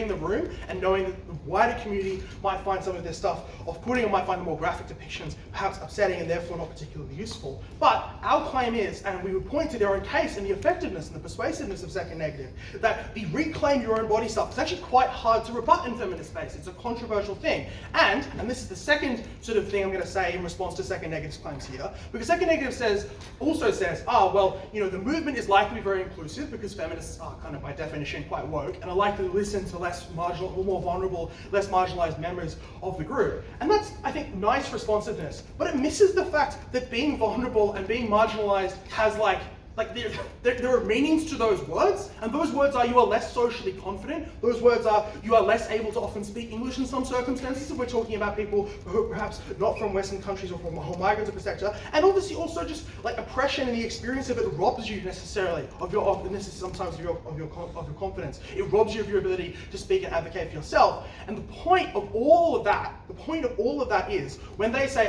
the room and knowing that the wider community might find some of this stuff off-putting or might find the more graphic depictions perhaps upsetting and therefore not particularly useful. But our claim is, and we would point to their own case and the effectiveness and the persuasiveness of second negative, that the reclaim your own body stuff is actually quite hard to rebut in feminist space. It's a controversial thing. And this is the second sort of thing I'm going to say in response to second negative's claims here, because second negative also says, the movement is likely to be very inclusive because feminists are kind of by definition quite woke and are likely to listen to less marginal, or more vulnerable, less marginalized members of the group. And that's, I think, nice responsiveness, but it misses the fact that being vulnerable and being marginalized has there are meanings to those words, and those words are you are less socially confident, those words are you are less able to often speak English in some circumstances if we're talking about people who are perhaps not from Western countries or from migrants, etc. And obviously also just like oppression and the experience of it robs you necessarily of your confidence. It robs you of your ability to speak and advocate for yourself. And the point of all of that is when they say,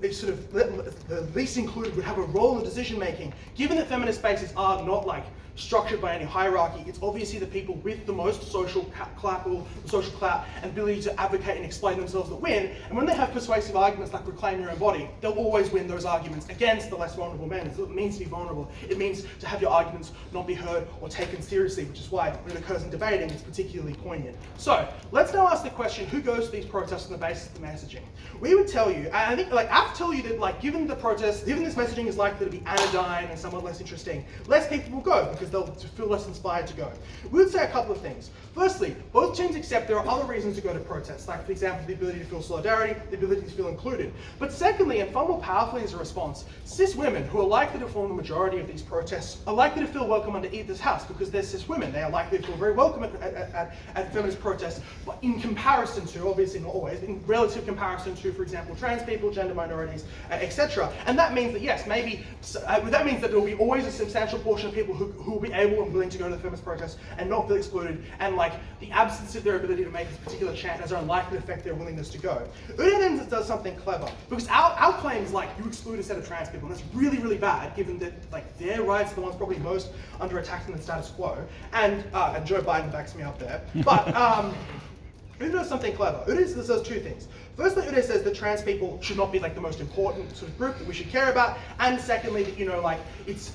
it's sort of the least included would have a role in decision making. Given that feminist spaces are not structured by any hierarchy, it's obviously the people with the most social clout and ability to advocate and explain themselves that win. And when they have persuasive arguments like reclaim your own body, they'll always win those arguments against the less vulnerable men. It means to be vulnerable. It means to have your arguments not be heard or taken seriously, which is why when it occurs in debating, it's particularly poignant. So let's now ask the question, who goes to these protests on the basis of the messaging? We would tell you, and I think I have to tell you that given the protest, given this messaging is likely to be anodyne and somewhat less interesting, less people will go because they'll feel less inspired to go. We would say a couple of things. Firstly, both teams accept there are other reasons to go to protests, like for example, the ability to feel solidarity, the ability to feel included. But secondly, and far more powerfully as a response, cis women who are likely to form the majority of these protests are likely to feel welcome under either's house because they're cis women. They are likely to feel very welcome at feminist protests, but in comparison to, obviously not always, in relative comparison to, for example, trans people, gender minorities, etc. And that means that yes, that means that there will be always a substantial portion of people who will be able and willing to go to the feminist protest and not feel excluded, and the absence of their ability to make this particular chant is unlikely to affect their willingness to go. Udai then does something clever, because our claim is you exclude a set of trans people, and that's really, really bad, given that their rights are the ones probably most under attack in the status quo, and Joe Biden backs me up there. But Udai does something clever. Udai does 2 things. Firstly, Udai says that trans people should not be the most important sort of group that we should care about, and secondly, that it's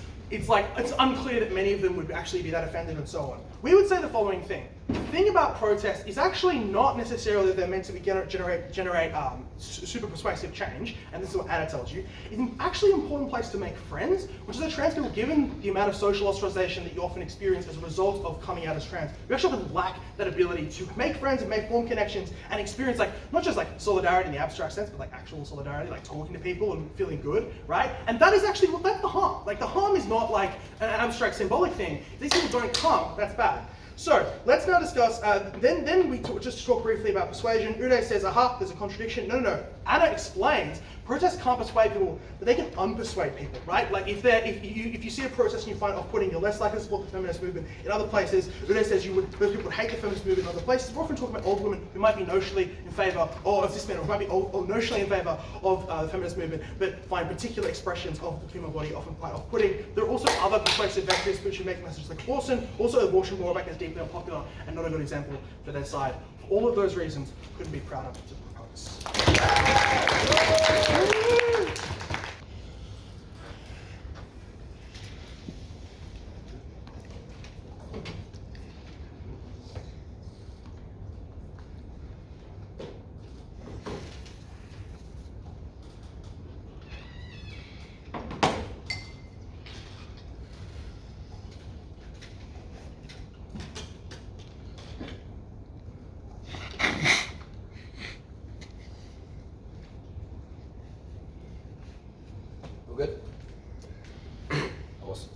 unclear that many of them would actually be that offended and so on. We would say the following thing. the thing about protests is actually not necessarily that they're meant to be generate super persuasive change, and this is what Anna tells you. It's actually an important place to make friends, which is a trans people, given the amount of social ostracization that you often experience as a result of coming out as trans, you actually often lack that ability to make friends and form connections and experience not just solidarity in the abstract sense, but actual solidarity, talking to people and feeling good, right? And that is actually, that's the harm. The harm is not an abstract symbolic thing. If these people don't come, that's bad. So let's now discuss, then we just talk briefly about persuasion. Udai says, aha, there's a contradiction. No. Anna explains, protests can't persuade people, but they can unpersuade people, right? If you see a protest and you find it off-putting, you're less likely to support the feminist movement. In other places, Udai says those people would hate the feminist movement in other places. We're often talking about old women who might be notionally in favour, or cis men, or might be notionally in favour of the feminist movement, but find particular expressions of the female body often quite off-putting. There are also other persuasive vectors which would make messages like abortion, also abortion more is deeply unpopular and not a good example for their side. For all of those reasons, couldn't be prouder to propose. All good? Awesome.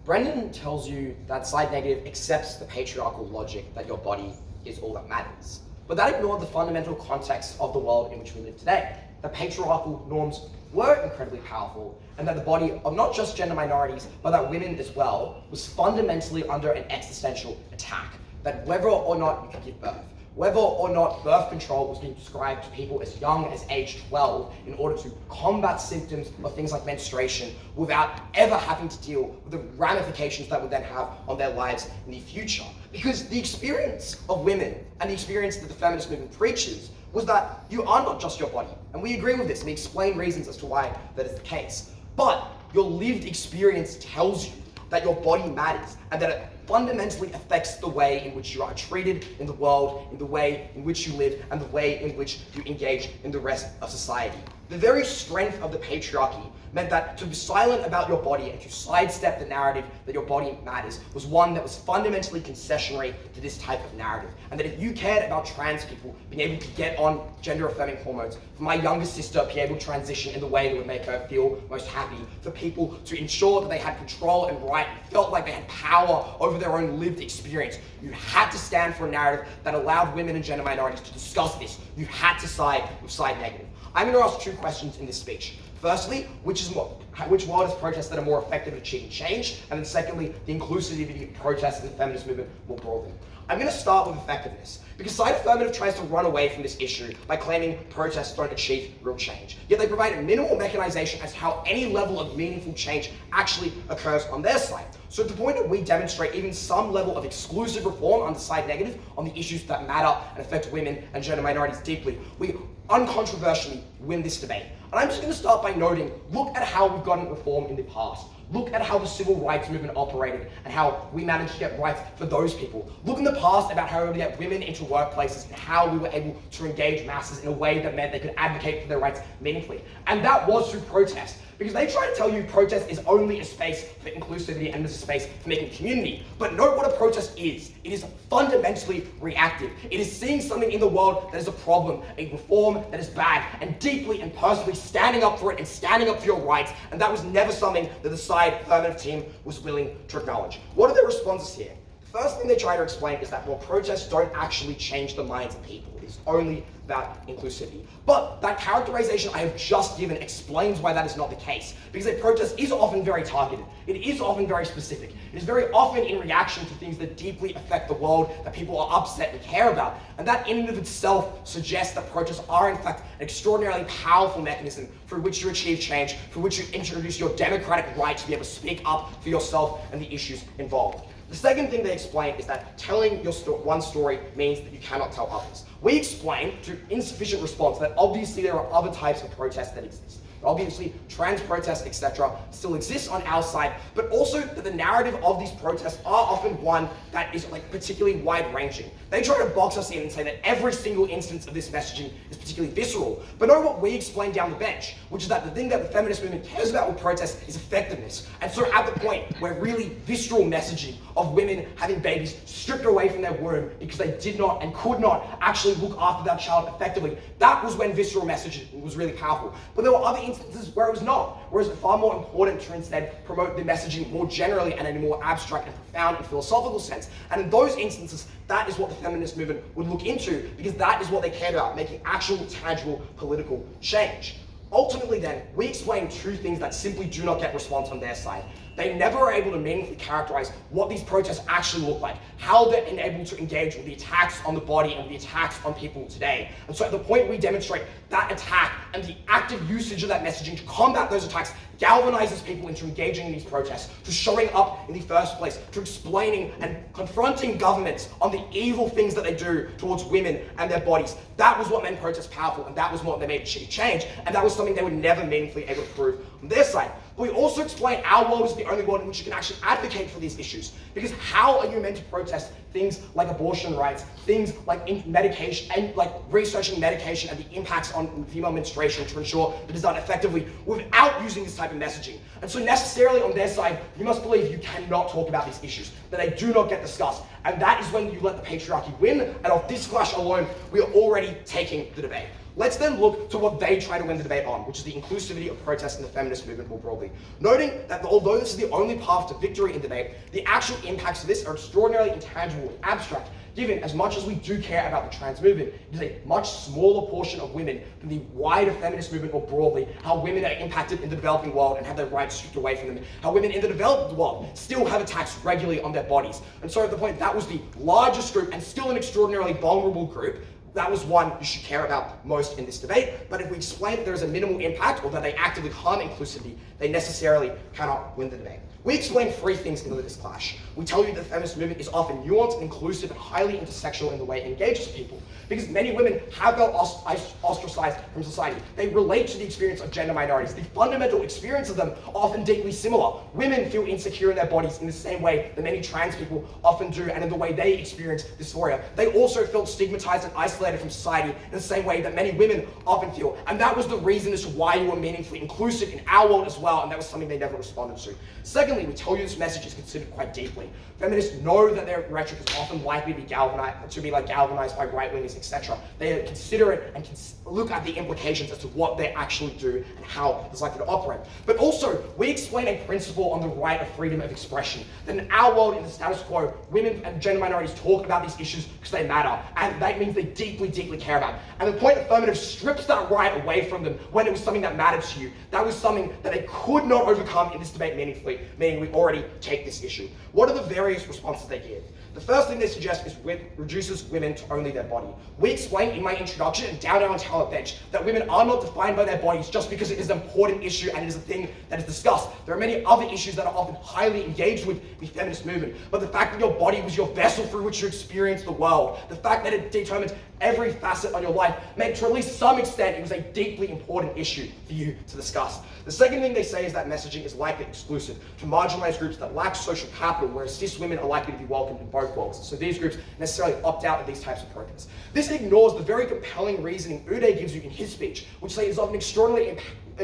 Brendan tells you that side negative accepts the patriarchal logic that your body is all that matters. But that ignored the fundamental context of the world in which we live today. The patriarchal norms were incredibly powerful, and that the body of not just gender minorities, but that women as well, was fundamentally under an existential attack. That whether or not you could give birth, whether or not birth control was being prescribed to people as young as age 12 in order to combat symptoms of things like menstruation without ever having to deal with the ramifications that would then have on their lives in the future. Because the experience of women and the experience that the feminist movement preaches was that you are not just your body. And we agree with this, and we explain reasons as to why that is the case. But your lived experience tells you that your body matters, and that it fundamentally affects the way in which you are treated in the world, in the way in which you live, and the way in which you engage in the rest of society. The very strength of the patriarchy meant that to be silent about your body and to sidestep the narrative that your body matters was one that was fundamentally concessionary to this type of narrative. And that if you cared about trans people being able to get on gender-affirming hormones, for my younger sister to be able to transition in the way that would make her feel most happy, for people to ensure that they had control and right, and felt like they had power over their own lived experience, you had to stand for a narrative that allowed women and gender minorities to discuss this. You had to side with side negative. I'm going to ask two questions in this speech. Firstly, which world is protests that are more effective at achieving change? And then secondly, the inclusivity of protests in the feminist movement more broadly. I'm going to start with effectiveness, because side affirmative tries to run away from this issue by claiming protests don't achieve real change. Yet they provide a minimal mechanization as to how any level of meaningful change actually occurs on their side. So at the point that we demonstrate even some level of exclusive reform on the side negative, on the issues that matter and affect women and gender minorities deeply, we uncontroversially win this debate. And I'm just going to start by noting, look at how we've gotten reform in the past. Look at how the civil rights movement operated and how we managed to get rights for those people. Look in the past about how we would get women into workplaces and how we were able to engage masses in a way that meant they could advocate for their rights meaningfully. And that was through protest. Because they try to tell you protest is only a space for inclusivity and there's a space for making community. But note what a protest is. It is fundamentally reactive. It is seeing something in the world that is a problem, a reform that is bad, and deeply and personally standing up for it and standing up for your rights. And that was never something that the side affirmative team was willing to acknowledge. What are their responses here? The first thing they try to explain is that, well, protests don't actually change the minds of people. It's only about inclusivity. But that characterization I have just given explains why that is not the case. Because a protest is often very targeted. It is often very specific. It is very often in reaction to things that deeply affect the world, that people are upset and care about. And that in and of itself suggests that protests are in fact an extraordinarily powerful mechanism through which you achieve change, through which you introduce your democratic right to be able to speak up for yourself and the issues involved. The second thing they explain is that telling your one story means that you cannot tell others. We explain to insufficient response that obviously there are other types of protests that exist. Obviously, trans protests, etc., still exist on our side, but also that the narrative of these protests are often one that is particularly wide-ranging. They try to box us in and say that every single instance of this messaging is particularly visceral. But know what we explain down the bench, which is that the thing that the feminist movement cares about with protests is effectiveness. And so at the point where really visceral messaging of women having babies stripped away from their womb because they did not and could not actually look after that child effectively, that was when visceral messaging was really powerful. But there were other instances where it was not, whereas it's far more important to instead promote the messaging more generally and in a more abstract and profound and philosophical sense. And in those instances, that is what the feminist movement would look into, because that is what they cared about, making actual, tangible political change. Ultimately then, we explain two things that simply do not get response on their side. They never are able to meaningfully characterize what these protests actually look like, how they're able to engage with the attacks on the body and the attacks on people today. And so at the point we demonstrate that attack and the active usage of that messaging to combat those attacks galvanizes people into engaging in these protests, to showing up in the first place, to explaining and confronting governments on the evil things that they do towards women and their bodies. That was what made protests powerful, and that was what they made change, and that was something they were never meaningfully able to prove on their side. But we also explain our world is the only world in which you can actually advocate for these issues. Because how are you meant to protest things like abortion rights, things like medication, and like researching medication and the impacts on female menstruation to ensure that it's done effectively without using this type of messaging? And so necessarily on their side, you must believe you cannot talk about these issues, that they do not get discussed. And that is when you let the patriarchy win, and off this clash alone, we are already taking the debate. Let's then look to what they try to win the debate on, which is the inclusivity of protest in the feminist movement more broadly. Noting that although this is the only path to victory in debate, the actual impacts of this are extraordinarily intangible and abstract, given as much as we do care about the trans movement, it is a much smaller portion of women than the wider feminist movement more broadly, how women are impacted in the developing world and have their rights stripped away from them, how women in the developed world still have attacks regularly on their bodies. And so at the point that was the largest group and still an extraordinarily vulnerable group, that was one you should care about most in this debate. But if we explain that there is a minimal impact or that they actively harm inclusivity, they necessarily cannot win the debate. We explain three things in this clash. We tell you that the feminist movement is often nuanced, inclusive, and highly intersectional in the way it engages people. Because many women have felt ostracized from society. They relate to the experience of gender minorities. The fundamental experience of them are often deeply similar. Women feel insecure in their bodies in the same way that many trans people often do, and in the way they experience dysphoria. They also felt stigmatized and isolated from society in the same way that many women often feel. And that was the reason as to why you were meaningfully inclusive in our world as well, and that was something they never responded to. Secondly, we tell you this message is considered quite deeply. Feminists know that their rhetoric is often likely to be galvanized by right-wingers, etc. They consider it and look at the implications as to what they actually do and how it's likely to operate. But also, we explain a principle on the right of freedom of expression. That in our world, in the status quo, women and gender minorities talk about these issues because they matter, and that means they deeply, deeply care about it. And the point affirmative strips that right away from them when it was something that mattered to you. That was something that they could not overcome in this debate meaningfully, meaning we already take this issue. What are the various responses they give? The first thing they suggest is reduces women to only their body. We explained in my introduction and down our talent bench that women are not defined by their bodies just because it is an important issue and it is a thing that is discussed. There are many other issues that are often highly engaged with the feminist movement, but the fact that your body was your vessel through which you experience the world, the fact that it determines every facet of your life, meant to at least some extent it was a deeply important issue for you to discuss. The second thing they say is that messaging is likely exclusive to marginalized groups that lack social capital, whereas cis women are likely to be welcomed in both worlds. So these groups necessarily opt out of these types of protests. This ignores the very compelling reasoning Udai gives you in his speech, which says it's of an extraordinarily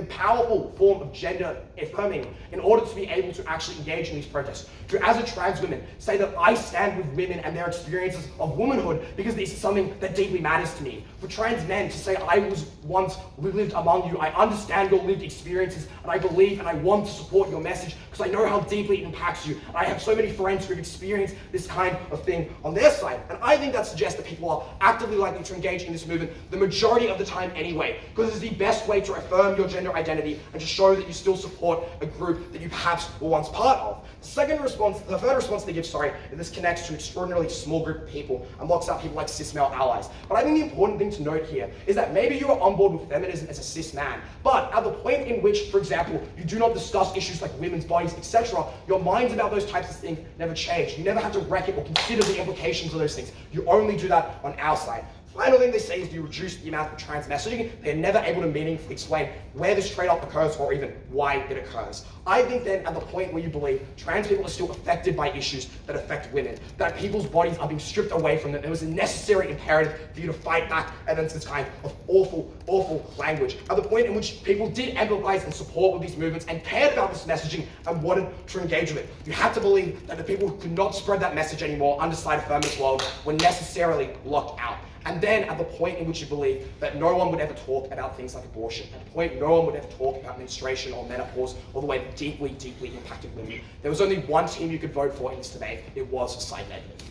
powerful form of gender affirming in order to be able to actually engage in these protests. To, as a trans woman, say that I stand with women and their experiences of womanhood because this is something that deeply matters to me. For trans men to say I was once lived among you, I understand your lived experiences, and I believe and I want to support your message because I know how deeply it impacts you. And I have so many friends who have experienced this kind of thing on their side. And I think that suggests that people are actively likely to engage in this movement the majority of the time anyway, because it's the best way to affirm your gender identity and to show that you still support a group that you perhaps were once part of. The third response they give, is this connects to an extraordinarily small group of people and locks out people like cis male allies. But I think the important thing to note here is that maybe you are on board with feminism as a cis man, but at the point in which, for example, you do not discuss issues like women's bodies, etc., your minds about those types of things never change. You never have to reckon or consider the implications of those things. You only do that on our side. Final thing they say is you reduce the amount of trans messaging, they're never able to meaningfully explain where this trade-off occurs or even why it occurs. I think then at the point where you believe trans people are still affected by issues that affect women, that people's bodies are being stripped away from them, there was a necessary imperative for you to fight back against this kind of awful, awful language. At the point in which people did empathize and support with these movements and cared about this messaging and wanted to engage with it, you had to believe that the people who could not spread that message anymore underside a feminist world were necessarily locked out. And then at the point in which you believe that no one would ever talk about things like abortion, at the point no one would ever talk about menstruation or menopause or the way it deeply, deeply impacted women, there was only one team you could vote for in this debate. It was side negative.